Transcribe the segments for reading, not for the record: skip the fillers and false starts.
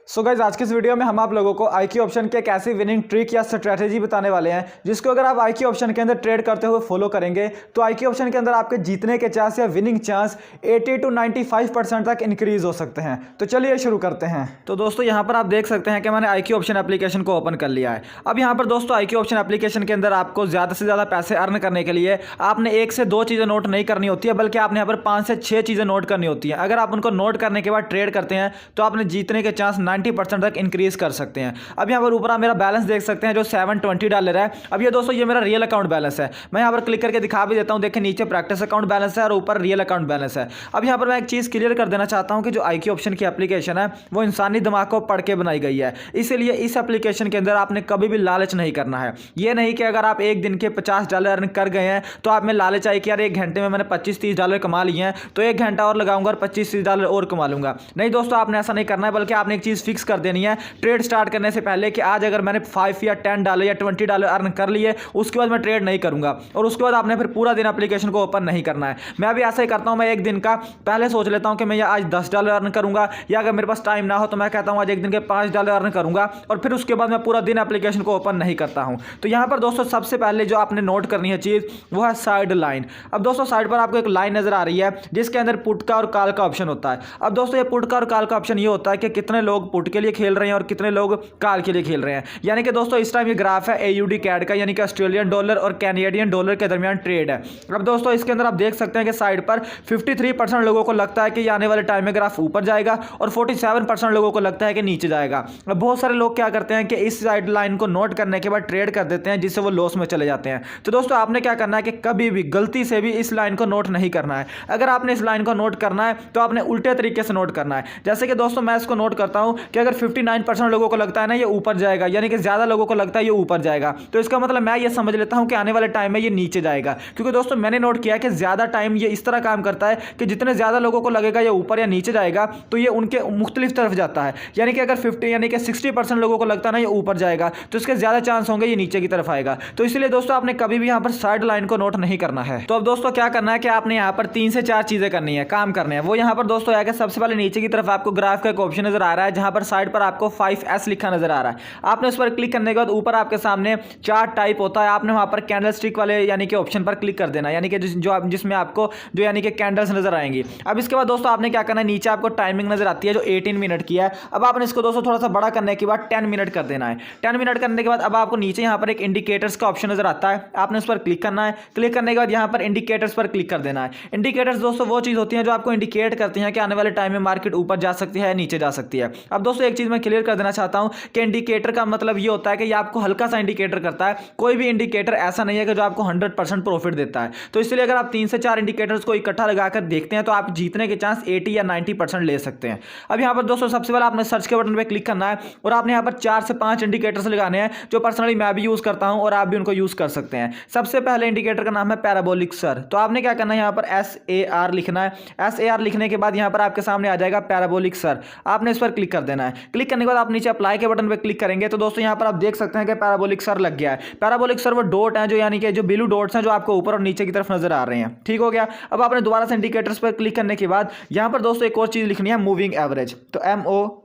So guys आज की इस वीडियो में हम आप लोगों को IQ ऑप्शन के एक ऐसी विनिंग ट्रिक या स्ट्रेटेजी बताने वाले हैं जिसको अगर आप IQ ऑप्शन के अंदर ट्रेड करते हुए फॉलो करेंगे तो IQ ऑप्शन के अंदर आपके जीतने के चांस या विनिंग चांस 80 to 95% तक इंक्रीज हो सकते हैं। तो चलिए शुरू करते हैं। तो दोस्तों यहाँ पर आप देख सकते हैं कि मैंने IQ ऑप्शन एप्लीकेशन को ओपन कर लिया है। अब यहाँ पर दोस्तों IQ ऑप्शन एप्लीकेशन के अंदर आपको ज़्यादा से ज़्यादा पैसे अर्न करने के लिए आपने 1 से 2 चीज़ें नोट नहीं करनी होती है, बल्कि आपने यहाँ पर 5 से 6 चीज़ें नोट करनी होती हैं। अगर आप उनको नोट करने के बाद ट्रेड करते हैं तो आपने जीतने के चांस 90% तक इंक्रीज कर सकते हैं। अब यहाँ पर ऊपर आप मेरा बैलेंस देख सकते हैं जो $720 है। अब ये दोस्तों ये मेरा रियल अकाउंट बैलेंस है। मैं यहाँ पर क्लिक करके दिखा भी देता हूँ। देखिए नीचे प्रैक्टिस अकाउंट बैलेंस है और ऊपर रियल अकाउंट बैलेंस है। अब यहाँ पर मैं एक चीज़ क्लियर कर देना चाहता हूँ कि जो IQ ऑप्शन की एप्लीकेशन है वो इंसानी दिमाग को पढ़ के बनाई गई है, इसीलिए इस एप्लीकेशन के अंदर आपने कभी भी लालच नहीं करना है। ये नहीं कि अगर आप एक दिन के $50 अर्न कर गए हैं तो आप में लालच आई कि यार 1 घंटे में मैंने $25-30 कमा लिए हैं तो 1 घंटा और लगाऊंगा और $25-30 और कमा लूंगा। नहीं दोस्तों, आपने ऐसा नहीं करना है, बल्कि आपने एक चीज़ फिक्स कर देनी है ट्रेड स्टार्ट करने से पहले कि आज अगर मैंने $5 या $10 या $20 अर्न कर लिए उसके बाद मैं ट्रेड नहीं करूंगा, और उसके बाद आपने फिर पूरा दिन एप्लीकेशन को ओपन नहीं करना है। मैं भी ऐसा ही करता हूं। मैं एक दिन का पहले सोच लेता हूं कि मैं आज $10 अर्न करूंगा, या अगर मेरे पास टाइम ना हो तो मैं कहता हूं आज एक दिन के $5 अर्न करूंगा, और फिर उसके बाद मैं पूरा दिन एप्लीकेशन को ओपन नहीं करता हूं। तो यहां पर दोस्तों सबसे पहले जो आपने नोट करनी है चीज़ वो है साइड लाइन। अब दोस्तों साइड पर आपको एक लाइन नजर आ रही है जिसके अंदर पुट का और कॉल का ऑप्शन होता है। अब दोस्तों ये पुट का और कॉल का ऑप्शन ये होता है कि कितने लोग पुट के लिए खेल रहे हैं और कितने लोग कॉल के लिए खेल रहे हैं। यानी कि दोस्तों इस टाइम ये ग्राफ है AUD कैड का, यानी कि ऑस्ट्रेलियन डॉलर और कैनेडियन डॉलर के दरमियान ट्रेड है। अब दोस्तों इसके अंदर आप देख सकते हैं कि साइड पर 53% लोगों को लगता है कि ये आने वाले टाइम में ग्राफ ऊपर जाएगा और 47% लोगों को लगता है कि नीचे जाएगा। अब बहुत सारे लोग क्या करते हैं कि इस साइड लाइन को नोट करने के बाद ट्रेड कर देते हैं, जिससे वो लॉस में चले जाते हैं। तो दोस्तों आपने क्या करना है कि कभी भी गलती से भी इस लाइन को नोट नहीं करना है। अगर आपने इस लाइन को नोट करना है तो आपने उल्टे तरीके से नोट करना है। जैसे कि दोस्तों मैं इसको नोट करता हूं कि अगर 59% लोगों को लगता है ना ये ऊपर जाएगा, यानी कि ज्यादा लोगों को लगता है ये ऊपर जाएगा, तो इसका मतलब मैं ये समझ लेता हूं कि आने वाले टाइम में ये नीचे जाएगा। क्योंकि दोस्तों मैंने नोट किया कि ज्यादा टाइम ये इस तरह काम करता है कि जितने ज्यादा लोगों को लगेगा ये ऊपर या नीचे जाएगा तो ये उनके मुख्तलिफ तरफ जाता है। यानी कि अगर 60% लोगों को लगता है ना ये ऊपर जाएगा तो इसके ज्यादा चांस होंगे ये नीचे की तरफ आएगा। तो इसलिए दोस्तों आपने कभी भी यहां पर साइड लाइन को नोट नहीं करना है। तो अब दोस्तों क्या करना है कि आपने यहां पर 3 से 4 चीजें करनी है, काम करने हैं। वो यहां पर दोस्तों आएगा सबसे पहले नीचे की तरफ आपको ग्राफ का एक ऑप्शन नजर आ रहा है जहां पर साइड पर आपको 5S लिखा नजर आ रहा है। आपने उस पर क्लिक करने के बाद ऊपर आपके सामने चार्ट टाइप होता है। आपने वहां पर कैंडल स्टिक वाले यानी कि ऑप्शन पर क्लिक कर देना, यानी कि जिसमें आपको जो यानी कि कैंडल्स नजर आएंगी। अब इसके बाद दोस्तों आपने क्या करना है, नीचे आपको टाइमिंग नजर आती है जो 18 मिनट की है। अब आपने इसको दोस्तों थोड़ा सा बड़ा करने के बाद 10 मिनट कर देना है। 10 मिनट करने के बाद अब आपको नीचे यहाँ पर एक इंडिकेटर्स का ऑप्शन नजर आता है। आपने उस पर क्लिक करना है। क्लिक करने के बाद यहाँ पर इंडिकेटर्स पर क्लिक कर देना है। इंडिकेटर्स दोस्तों वो चीज होती है जो आपको इंडिकेट करती है कि आने वाले टाइम में मार्केट ऊपर जा सकती है या नीचे जा सकती है। अब दोस्तों एक चीज मैं क्लियर कर देना चाहता हूं कि इंडिकेटर का मतलब ये होता है कि ये आपको हल्का सा इंडिकेटर करता है। कोई भी इंडिकेटर ऐसा नहीं है कि जो आपको 100% प्रॉफिट देता है। तो इसलिए अगर आप 3 से 4 इंडिकेटर्स को इकट्ठा लगाकर देखते हैं तो आप जीतने के चांस 80 या 90% ले सकते हैं। अब यहाँ पर दोस्तों सबसे पहले आपने सर्च के बटन पर क्लिक करना है और आपने यहाँ पर 4 से 5 इंडिकेटर्स लगाने हैं जो पर्सनली मैं भी यूज करता हूं और आप भी उनको यूज कर सकते हैं। सबसे पहले इंडिकेटर का नाम है पैराबोलिक सर। तो आपने क्या करना है, यहाँ पर SAR लिखना है। SAR लिखने के बाद यहाँ पर आपके सामने आ जाएगा पैराबोलिक सर। आपने इस पर क्लिक कर देना है। क्लिक करने के बाद आप नीचे अप्लाई के बटन पर क्लिक करेंगे तो दोस्तों यहाँ पर आप देख सकते हैं कि पैराबोलिक सर लग गया है। पैराबोलिक सर वो डॉट है जो यानी कि जो ब्लू डॉट्स हैं जो आपको ऊपर और नीचे की तरफ नजर आ रहे हैं। ठीक हो गया। अब आपने दोबारा से इंडिकेटर्स पर क्लिक करने के बाद यहाँ पर दोस्तों एक और चीज लिखनी है, मूविंग एवरेज। तो MOVING।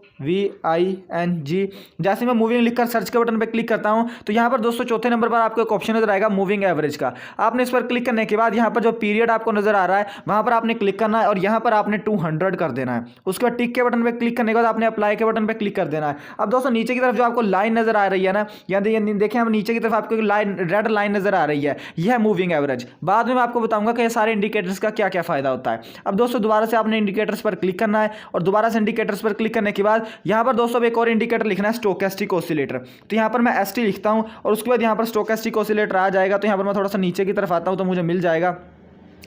जैसे मैं मूविंग लिखकर सर्च के बटन पर क्लिक करता हूं तो यहां पर दोस्तों चौथे नंबर पर आपको एक ऑप्शन नजर आएगा मूविंग एवरेज का। आपने इस पर क्लिक करने के बाद यहां पर जो पीरियड आपको नजर आ रहा है वहां पर आपने क्लिक करना है और यहां पर आपने 200 कर देना है। उसके बाद टिक के बटन पर क्लिक करने के बाद आपने अप्लाई के बटन पर क्लिक कर देना है। अब दोस्तों नीचे की तरफ जो आपको लाइन नजर आ रही है ना, यहाँ देखें हम नीचे की तरफ आपको लाइन रेड लाइन नजर आ रही है, यह है मूविंग एवरेज। बाद में मैं आपको बताऊंगा कि ये सारे इंडिकेटर्स का क्या क्या फायदा होता है। अब दोस्तों दोबारा से आपने इंडिकेटर्स पर क्लिक करना है और दोबारा से इंडिकेटर्स पर क्लिक करने के बाद यहां पर दोस्तों एक और इंडिकेटर लिखना है, स्टोकेस्टिक ऑसिलेटर। तो यहां पर मैं ST लिखता हूं और उसके बाद यहां पर स्टोकेस्टिक ऑसिलेटर आ जाएगा। तो यहां पर मैं थोड़ा सा नीचे की तरफ आता हूं तो मुझे मिल जाएगा।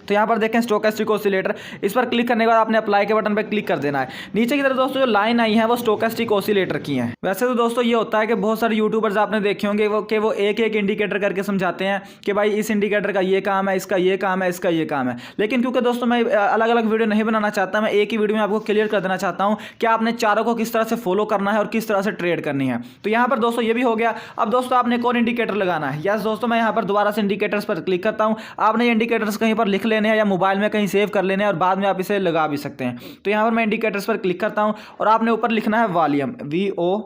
तो यहाँ पर देखें स्टोकेस्टिक ऑसिलेटर, इस पर क्लिक करने के बाद आपने अप्लाई के बटन पर क्लिक कर देना है। नीचे की तरफ दोस्तों जो लाइन आई है वो स्टोकेस्टिक ऑसिलेटर की है। वैसे तो दोस्तों ये होता है कि बहुत सारे यूट्यूबर्स आपने देखे होंगे वो एक एक इंडिकेटर करके समझाते हैं कि भाई इस इंडिकेटर का ये काम है, इसका ये काम है, इसका ये काम है। लेकिन क्योंकि दोस्तों मैं अलग अलग वीडियो नहीं बनाना चाहता, मैं एक ही वीडियो में आपको क्लियर कर देना चाहता हूँ कि आपने चारों को किस तरह से फॉलो करना है और किस तरह से ट्रेड करनी है। तो यहाँ पर दोस्तों ये भी हो गया। अब दोस्तों आपने एक और इंडिकेटर लगाना है। यस दोस्तों मैं यहाँ पर दोबारा से इंडिकेटर्स पर क्लिक करता हूँ। आपने इंडिकेटर्स कहीं पर लिख लेने हैं या मोबाइल में कहीं सेव कर लेने हैं और बाद में आप इसे लगा भी सकते हैं। तो यहाँ पर मैं इंडिकेटर्स पर क्लिक करता हूँ और आपने ऊपर लिखना है वॉल्यूम, VOLUME।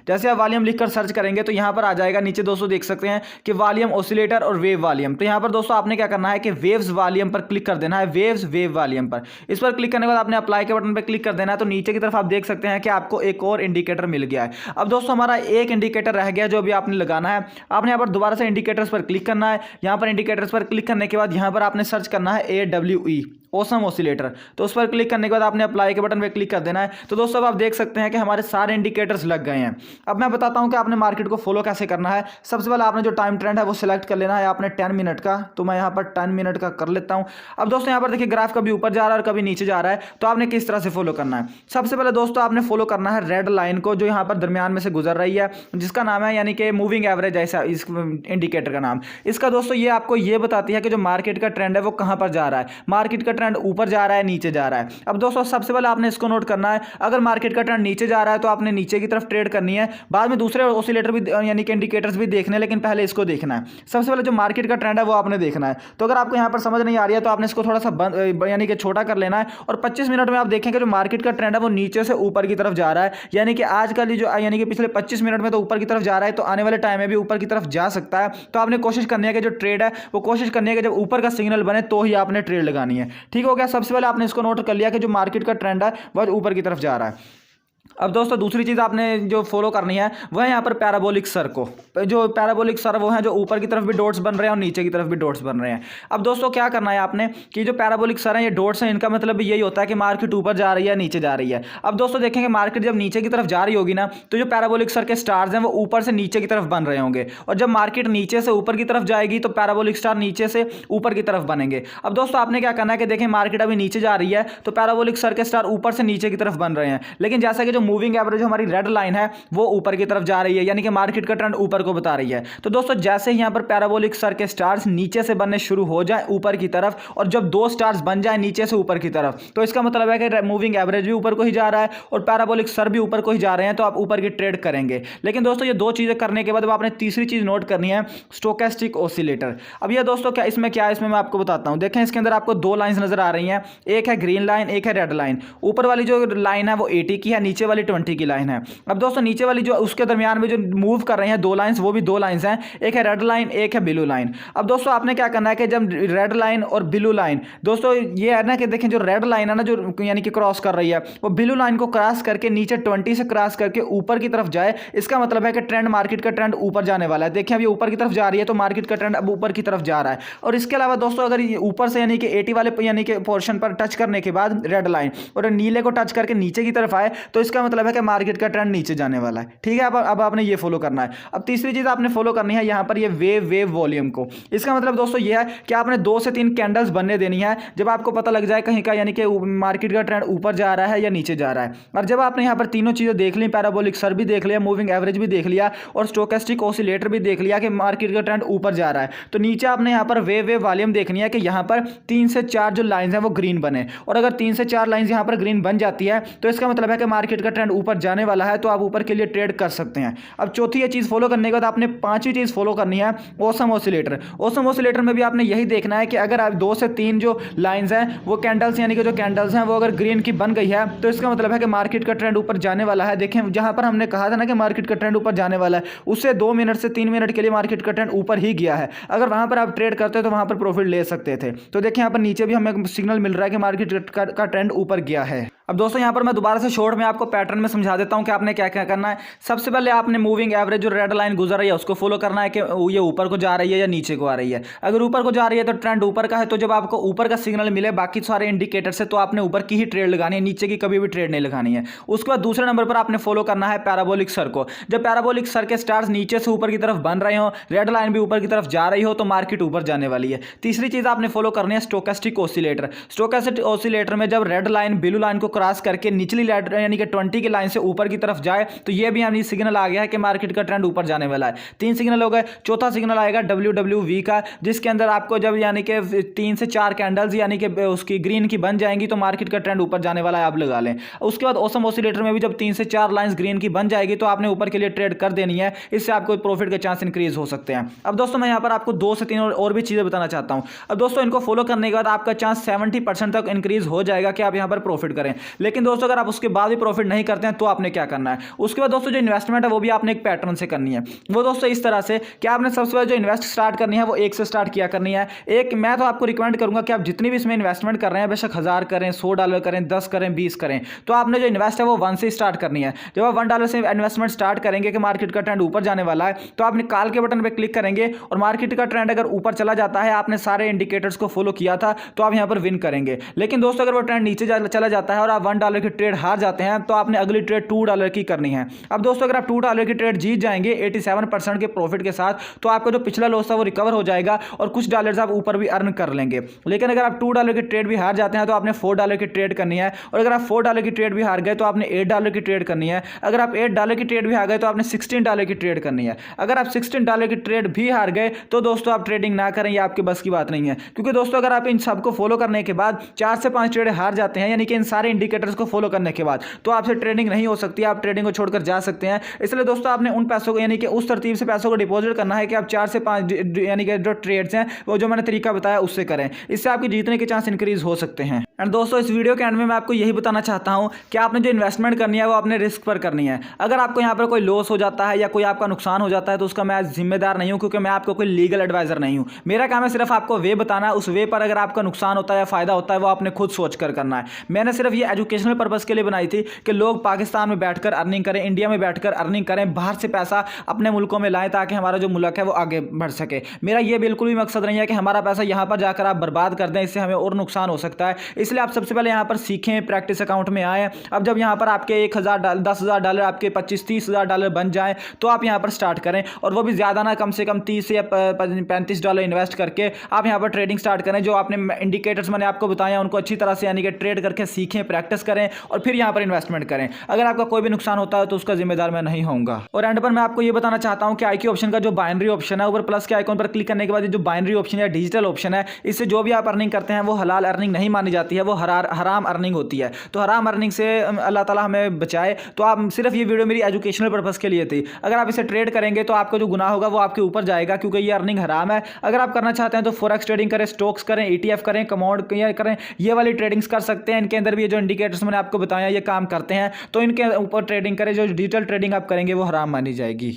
जैसे आप वॉल्यूम लिखकर सर्च करेंगे तो यहाँ पर आ जाएगा। नीचे दोस्तों देख सकते हैं कि वॉल्यूम ऑसिलेटर और वेव वॉल्यूम। तो यहाँ पर दोस्तों आपने क्या करना है कि वेव्स वॉल्यूम पर क्लिक कर देना है, वेव्स वेव वॉल्यूम पर। इस पर क्लिक करने के बाद आपने अप्लाई के बटन पर क्लिक कर देना है। तो नीचे की तरफ आप देख सकते हैं कि आपको एक और इंडिकेटर मिल गया है। अब दोस्तों हमारा एक इंडिकेटर रह गया जो अभी आपने लगाना है। आपने यहाँ पर दोबारा से इंडिकेटर्स पर क्लिक करना है। यहाँ पर इंडिकेटर्स पर क्लिक करने के बाद यहाँ पर आपने सर्च करना है AWE, ऑसम ऑसिलेटर। तो उस पर क्लिक करने के बाद आपने अप्लाई के बटन पर क्लिक कर देना है। तो दोस्तों अब आप देख सकते हैं कि हमारे सारे इंडिकेटर्स लग गए हैं। अब मैं बताता हूं कि आपने मार्केट को फॉलो कैसे करना है। सबसे पहले आपने जो टाइम ट्रेंड है वो सिलेक्ट कर लेना है आपने 10 मिनट का। तो मैं यहां पर 10 मिनट का कर लेता हूं। अब दोस्तों यहां पर देखिए ग्राफ कभी ऊपर जा रहा है और कभी नीचे जा रहा है। तो आपने किस तरह से फॉलो करना है? सबसे पहले दोस्तों आपने फॉलो करना है रेड लाइन को जो यहां पर दरमियान में से गुजर रही है, जिसका नाम है यानी कि मूविंग एवरेज, ऐसा इस इंडिकेटर का नाम। इसका दोस्तों ये आपको ये बताती है कि जो मार्केट का ट्रेंड है वो कहां पर जा रहा है। मार्केट का ट्रेंड ऊपर जा रहा है, नीचे जा रहा है। अब दोस्तों सबसे पहले आपने इसको नोट करना है। अगर मार्केट का ट्रेंड नीचे जा रहा है तो आपने नीचे की तरफ ट्रेड करनी है। बाद में दूसरे ऑसिलेटर भी यानी कि इंडिकेटर्स भी देखने, लेकिन पहले इसको देखना है। सबसे पहले जो मार्केट का ट्रेंड है वो आपने देखना है। तो अगर आपको यहां पर समझ नहीं आ रही है तो आपने इसको थोड़ा सा यानी कि छोटा कर लेना है और 25 मिनट में आप देखेंगे जो मार्केट का ट्रेंड है वो नीचे से ऊपर की तरफ जा रहा है। यानी कि आजकल जो यानी कि पिछले 25 मिनट में तो ऊपर की तरफ जा रहा है, तो आने वाले टाइम में भी ऊपर की तरफ जा सकता है। तो आपने कोशिश करनी है कि जो ट्रेड है वो कोशिश करनी है कि जब ऊपर का सिग्नल बने तो ही आपने ट्रेड लगानी है। ठीक हो गया। सबसे पहले आपने इसको नोट कर लिया कि जो मार्केट का ट्रेंड है वह ऊपर की तरफ जा रहा है। अब दोस्तों दूसरी चीज़ आपने जो फॉलो करनी है वह है यहाँ पर पैराबोलिक सर को। जो पैराबोलिक सर वो हैं जो ऊपर की तरफ भी डॉट्स बन रहे हैं और नीचे की तरफ भी डॉट्स बन रहे हैं। अब दोस्तों क्या करना है आपने कि जो पैराबोलिक सर हैं ये डॉट्स हैं, इनका मतलब यही होता है कि मार्केट ऊपर जा रही है नीचे जा रही है। अब दोस्तों देखेंगे मार्केट जब नीचे की तरफ जा रही होगी ना तो जो पैराबोलिक सर के स्टार्स हैं वो ऊपर से नीचे की तरफ बन रहे होंगे, और जब मार्केट नीचे से ऊपर की तरफ जाएगी तो पैराबोलिक स्टार नीचे से ऊपर की तरफ बनेंगे। अब दोस्तों आपने क्या करना है कि देखें मार्केट अभी नीचे जा रही है तो पैराबोलिक सर के स्टार ऊपर से नीचे की तरफ बन रहे हैं, लेकिन जैसा कि जो मूविंग एवरेज हमारी रेड लाइन है वो ऊपर की तरफ जा रही है, यानी कि मार्केट का ट्रेंड ऊपर को बता रही है। तो दोस्तों जैसे ही यहां पर पैराबोलिक सर के स्टार्स नीचे से बनने शुरू हो जाए ऊपर की तरफ, और जब दो स्टार्स बन जाए नीचे से ऊपर की तरफ, तो इसका मतलब है कि मूविंग एवरेज भी ऊपर को ही जा रहा है और पैराबोलिक सर भी ऊपर को ही जा रहे हैं, तो आप ऊपर की ट्रेड करेंगे। लेकिन दोस्तों ये दो चीजें करने के बाद आपने तीसरी चीज नोट करनी है, स्टोकेस्टिक ऑसिलेटर। अब ये दोस्तों क्या इसमें मैं आपको बताता हूं। देखें इसके अंदर आपको दो लाइंस नजर आ रही हैं, एक है ग्रीन लाइन, एक है रेड लाइन। ऊपर वाली जो लाइन है वो 80 की है, नीचे वाली 20 की लाइन है। अब दोस्तों नीचे वाली जो उसके दरमियान में जो मूव कर रहे हैं दो लाइंस, वो भी दो लाइंस हैं, एक है रेड लाइन एक है ब्लू लाइन। अब दोस्तों आपने क्या करना है कि जब रेड लाइन और ब्लू लाइन, दोस्तों ये है ना कि देखें जो रेड लाइन है ना जो यानी कि क्रॉस कर रही है, वो ब्लू लाइन को क्रॉस करके नीचे 20 से क्रॉस करके ऊपर की तरफ जाए, इसका मतलब है कि ट्रेंड मार्केट का ट्रेंड ऊपर जाने वाला है। देखिए अभी ऊपर की तरफ जा रही है तो मार्केट का ट्रेंड अब ऊपर की तरफ जा रहा है। और इसके अलावा दोस्तों अगर ऊपर से यानी कि 80 वाले यानी कि पोर्शन पर टच करने के बाद रेड लाइन और नीले को टच करके नीचे की तरफ आए, तो इसका मतलब है कि मार्केट का ट्रेंड नीचे जाने वाला है। ठीक है। अब आपने ये फॉलो करना है। अब तीसरी चीज आपने फॉलो करनी है यहाँ पर ये वेव वॉल्यूम को। इसका मतलब दोस्तों ये है कि आपने 2 से 3 कैंडल्स बनने देनी है जब आपको पता लग जाए कहीं का यानी कि मार्केट का ट्रेंड ऊपर जा रहा है या नीचे जा रहा है। और जब आपने यहाँ पर तीनों चीजें देख ली, पैराबोलिक सर भी देख लिया, मूविंग एवरेज भी देख लिया और स्टोकेस्टिक ऑसिलेटर भी देख लिया कि मार्केट का ट्रेंड ऊपर जा रहा है, तो नीचे आपने यहाँ पर वेव वॉल्यूम देखनी है कि यहाँ पर 3 से 4 जो लाइंस हैं वो ग्रीन बने। और अगर 3 से 4 लाइंस यहाँ पर ग्रीन बन जाती है तो इसका मतलब है कि मार्केट का ट्रेंड ऊपर जाने वाला है, तो आप ऊपर के लिए ट्रेड कर सकते हैं। अब चौथी ये चीज फॉलो करने के बाद आपने पांचवी चीज फॉलो करनी है, ऑसम ऑसिलेटर। ऑसम ऑसिलेटर में भी आपने यही देखना है कि अगर आप 2 से 3 जो लाइंस हैं वो कैंडल्स यानी कि जो कैंडल्स हैं वो अगर ग्रीन की बन गई है, तो इसका मतलब है कि मार्केट का ट्रेंड ऊपर जाने वाला है। देखें जहां पर हमने कहा था ना कि मार्केट का ट्रेंड ऊपर जाने वाला है, उससे 2 मिनट से 3 मिनट के लिए मार्केट का ट्रेंड ऊपर ही गया है। अगर वहां पर आप ट्रेड करते तो वहां पर प्रॉफिट ले सकते थे। तो देखिए यहाँ पर नीचे भी हमें सिग्नल मिल रहा है कि मार्केट का ट्रेंड ऊपर गया है। अब दोस्तों यहाँ पर मैं दोबारा से शॉर्ट में आपको पैटर्न में समझा देता हूँ कि आपने क्या क्या करना है। सबसे पहले आपने मूविंग एवरेज जो रेड लाइन गुजर रही है उसको फॉलो करना है कि ये ऊपर को जा रही है या नीचे को आ रही है। अगर ऊपर को जा रही है तो ट्रेंड ऊपर का है, तो जब आपको ऊपर का सिग्नल मिले बाकी सारे इंडिकेटर से, तो आपने ऊपर की ही ट्रेड लगानी है, नीचे की कभी भी ट्रेड नहीं लगानी है। उसके बाद दूसरे नंबर पर आपने फॉलो करना है पैराबोलिक सर को। जब पैराबोलिक सर के स्टार्स नीचे से ऊपर की तरफ बन रहे हो, रेड लाइन भी ऊपर की तरफ जा रही हो, तो मार्केट ऊपर जाने वाली है। तीसरी चीज आपने फॉलो करनी है स्टोकेस्टिक ऑसिलेटर। स्टोकेस्टिक ऑसिलेटर में जब रेड लाइन ब्लू लाइन को क्रॉस करके निचली लैडर यानी कि 20 की लाइन से ऊपर की तरफ जाए तो ये भी यानी सिग्नल आ गया है कि मार्केट का ट्रेंड ऊपर जाने वाला है। 3 सिग्नल हो गए। चौथा सिग्नल आएगा WWV का, जिसके अंदर आपको जब यानी कि 3 से 4 कैंडल्स यानी कि उसकी ग्रीन की बन जाएंगी तो मार्केट का ट्रेंड ऊपर जाने वाला है, आप लगा लें। उसके बाद ओसम ऑसिलेटर में भी जब 3 से 4 लाइंस ग्रीन की बन जाएगी तो आपने ऊपर के लिए ट्रेड कर देनी है, इससे आपको प्रॉफिट के चांस इंक्रीज हो सकते हैं। अब दोस्तों मैं यहाँ पर आपको 2 से 3 और भी चीज़ें बताना चाहता हूँ। अब दोस्तों इनको फॉलो करने के बाद आपका चांस 70% तक इंक्रीज हो जाएगा कि आप यहाँ पर प्रॉफिट करें। लेकिन दोस्तों अगर आप उसके बाद भी प्रॉफिट नहीं करते हैं तो आपने क्या करना है, उसके बाद दोस्तों जो इन्वेस्टमेंट है वो भी आपने एक पैटर्न से करनी है। वो दोस्तों इस तरह से कि आपने सबसे पहले जो इन्वेस्ट स्टार्ट करनी है वो 1 से स्टार्ट किया करनी है। एक मैं तो आपको रिकमेंड करूंगा कि आप जितनी भी इसमें इन्वेस्टमेंट कर रहे हैं, बेशक 1000 करें, $100 करें, 10 करें, 20 करें, तो आपने जो इन्वेस्ट है वो 1 से स्टार्ट करनी है। जब आप $1 से इन्वेस्टमेंट स्टार्ट करेंगे कि मार्केट का ट्रेंड ऊपर जाने वाला है तो आप निकाल के बटन पर क्लिक करेंगे और मार्केट का ट्रेंड अगर ऊपर चला जाता है, आपने सारे इंडिकेटर्स को फॉलो किया था, तो आप यहाँ पर विन करेंगे। लेकिन दोस्तों अगर वो ट्रेंड नीचे चला जाता है और आप $1 की ट्रेड हार जाते हैं तो आपने अगली ट्रेड $2 की करनी है। अब दोस्तों अगर आप $2 की ट्रेड जीत जाएंगे 87% के प्रॉफिट के साथ, तो आपका जो पिछला लॉस था वो रिकवर हो जाएगा और कुछ डॉलर्स आप ऊपर भी अर्न कर लेंगे। लेकिन अगर आप $2 की ट्रेड भी हार जाते हैं तो आपने $4 की ट्रेड करनी है, और अगर आप $4 की ट्रेड भी हार गए तो आपने $8 की ट्रेड करनी है। अगर आप $8 की ट्रेड भी हार गए तो आपने $16 की ट्रेड करनी है। अगर आप $16 की ट्रेड भी हार गए तो दोस्तों आप ट्रेडिंग ना करें, ये आपके बस की बात नहीं है। क्योंकि दोस्तों अगर आप इन सबको फॉलो करने के बाद 4 से 5 ट्रेड हार जाते हैं, यानी कि इन सारे इंडिकेटर्स को फॉलो करने के बाद, तो आपसे ट्रेडिंग नहीं हो सकती, आप ट्रेडिंग को छोड़कर जा सकते हैं। इसलिए दोस्तों आपने उन पैसों को यानी कि उस तरतीब से पैसों को डिपॉजिट करना है कि आप 4 से 5 यानी कि जो ट्रेड्स हैं वो जो मैंने तरीका बताया उससे करें, इससे आपके जीतने के चांस इंक्रीज हो सकते हैं। एंड दोस्तों इस वीडियो के एंड में मैं आपको यही बताना चाहता हूं कि आपने जो इन्वेस्टमेंट करनी है वो अपने रिस्क पर करनी है। अगर आपको यहाँ पर कोई लॉस हो जाता है या कोई आपका नुकसान हो जाता है तो उसका मैं जिम्मेदार नहीं हूँ, क्योंकि मैं आपको कोई लीगल एडवाइजर नहीं हूँ। मेरा काम है सिर्फ आपको वे बताना है, उस वे पर अगर आपका नुकसान होता है या फायदा होता है वो आपने खुद सोच कर करना है। मैंने सिर्फ ये एजुकेशनल पर्पज के लिए बनाई थी कि लोग पाकिस्तान में बैठकर अर्निंग करें, इंडिया में बैठकर अर्निंग करें, बाहर से पैसा अपने मुल्कों में लाएं ताकि हमारा जो मुल्क है वो आगे बढ़ सके। मेरा ये बिल्कुल भी मकसद नहीं है कि हमारा पैसा यहाँ पर जाकर आप बर्बाद कर दें, इससे हमें और नुकसान हो सकता है। इसलिए आप सबसे पहले यहाँ पर सीखें, प्रैक्टिस अकाउंट में आए। अब जब यहाँ पर आपके $1000 $10,000 आपके $25-30,000 बन जाए तो आप यहाँ पर स्टार्ट करें, और वो भी ज़्यादा ना, कम से कम $30 या $35 इन्वेस्ट करके आप यहाँ पर ट्रेडिंग स्टार्ट करें। जो आपने इंडिकेटर्स मैंने आपको बताया उनको अच्छी तरह से यानी कि ट्रेड करके सीखें, प्रैक्टिस करें और फिर यहाँ पर इन्वेस्टमेंट करें। अगर आपका कोई भी नुकसान होता है तो उसका जिम्मेदार मैं नहीं होऊंगा। और एंड पर मैं आपको ये बताना चाहता हूँ कि IQ ऑप्शन का जो बाइनरी ऑप्शन है, ऊपर प्लस के आइकॉन पर क्लिक करने के बाद जो बाइनरी ऑप्शन या डिजिटल ऑप्शन है, इससे जो भी आप अर्निंग करते हैं वो हलाल अर्निंग नहीं मानी जाती है, वो हराम अर्निंग होती है। तो हराम अर्निंग से अल्लाह ताला हमें बचाए। तो आप सिर्फ ये वीडियो मेरी एजुकेशनल पर्पस के लिए थी। अगर आप इसे ट्रेड करेंगे तो आपका जो गुनाह होगा वो आपके ऊपर जाएगा, क्योंकि ये अर्निंग हराम है। अगर आप करना चाहते हैं तो फॉरेक्स ट्रेडिंग करें, स्टॉक्स करें, ETF करें, कमोडिटी करें, ये वाली ट्रेडिंग्स कर सकते हैं। इनके अंदर भी जो इंडिकेटर्स मैंने आपको बताया ये काम करते हैं, तो इनके ऊपर ट्रेडिंग करें। जो डिजिटल ट्रेडिंग आप करेंगे वो हराम मानी जाएगी।